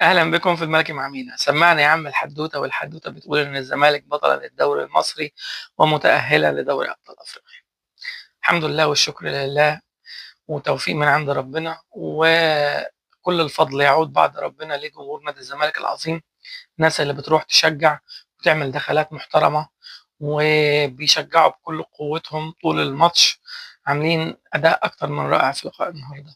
أهلا بكم في الملكي مع مينا. سمعنا يا عم الحدوتة، والحدوتة بتقول إن الزمالك بطلة للدوري المصري ومتأهلة لدوري أبطال أفريقيا. الحمد لله والشكر لله، وتوفيق من عند ربنا، وكل الفضل يعود بعد ربنا لجمهور نادي الزمالك العظيم. الناس اللي بتروح تشجع وتعمل دخلات محترمة وبيشجعوا بكل قوتهم طول الماتش، عاملين أداء أكتر من رائع في لقاء النهاردة.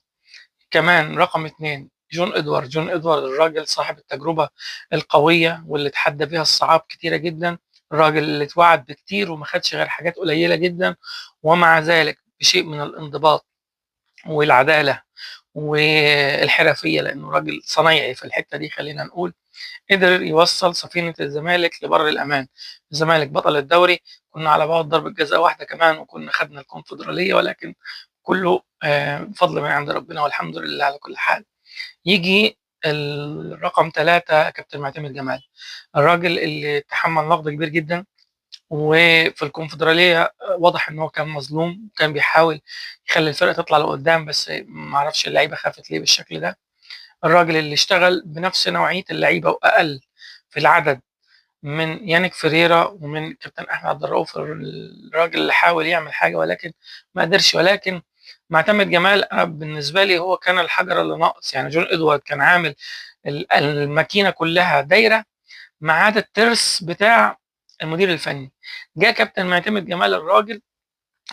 كمان رقم 2 جون إدوارد الراجل صاحب التجربة القوية واللي اتحدى بيها الصعاب كتيرة جدا، الراجل اللي اتوعد بكتير وما خدش غير حاجات قليلة جدا، ومع ذلك بشيء من الانضباط والعدالة والحرفية، لأنه راجل صنايعي في الحتة دي خلينا نقول، قدر يوصل سفينة الزمالك لبر الأمان. الزمالك بطل الدوري، كنا على بعد ضربة جزاء واحدة كمان وكنا خدنا الكونفدرالية، ولكن كله فضل من عند ربنا والحمد لله على كل حال. يجي الرقم 3 كابتن معتمد جمال، الراجل اللي تحمل نقد كبير جدا، وفي الكونفدرالية واضح ان هو كان مظلوم، كان بيحاول يخلي الفرقة تطلع لقدام، بس ما اعرفش اللعيبة خافت ليه بالشكل ده. الراجل اللي اشتغل بنفس نوعية اللعيبة واقل في العدد من يانيك فيريرا ومن كابتن احمد عبد الرؤوف، الراجل اللي حاول يعمل حاجة ولكن ما قدرش. ولكن معتمد جمال أنا بالنسبة لي هو كان الحجر اللي ناقص. يعني جون إدوارد كان عامل الماكينة كلها دايرة ما عدا الترس بتاع المدير الفني. جاء كابتن معتمد جمال الراجل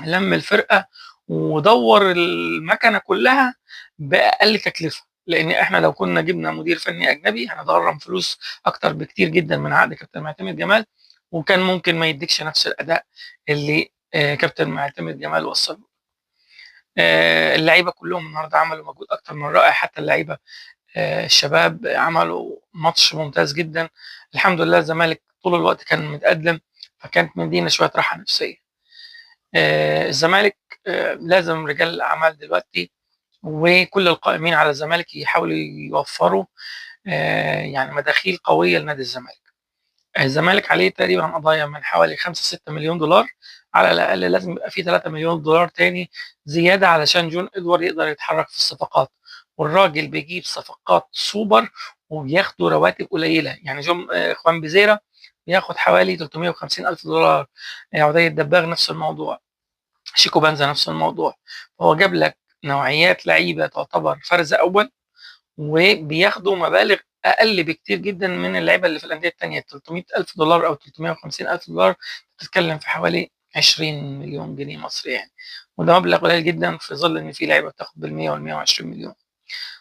لم الفرقة ودور المكنة كلها بأقل تكلفة، لأن احنا لو كنا جبنا مدير فني أجنبي هنتغرم فلوس أكتر بكتير جدا من عقد كابتن معتمد جمال، وكان ممكن ما يديكش نفس الأداء اللي كابتن معتمد جمال وصله. اللعيبة كلهم النهارده عملوا مجهود أكتر من رائع، حتى اللعيبة الشباب عملوا ماتش ممتاز جدا. الحمد لله الزمالك طول الوقت كان متقدم، فكانت مدينا شوية راحة نفسية. الزمالك لازم رجال الأعمال دلوقتي وكل القائمين على الزمالك يحاولوا يوفروا يعني مداخيل قوية لنادي الزمالك. الزمالك عليه تقريبا قضايا من حوالي 5 6 مليون دولار، على الأقل لازم يبقى في 3 مليون دولار تاني زيادة علشان جون إدوارد يقدر يتحرك في الصفقات، والراجل بيجيب صفقات سوبر وبياخدوا رواتب قليلة. يعني جون خوان بيزيرا بياخد حوالي 350 ألف دولار، عودية دباغ نفس الموضوع، شيكو بنزا نفس الموضوع. هو جاب لك نوعيات لعيبة تعتبر فرز أول وبياخدوا مبالغ اقل بكتير جدا من اللعيبه اللي في الانديه الثانيه. 300 الف دولار او 350 الف دولار بتتكلم في حوالي 20 مليون جنيه مصري يعني، وده مبلغ قليل جدا في ظل ان في لعيبه بتاخد بال 100 وال 120 مليون.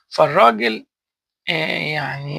فالراجل يعني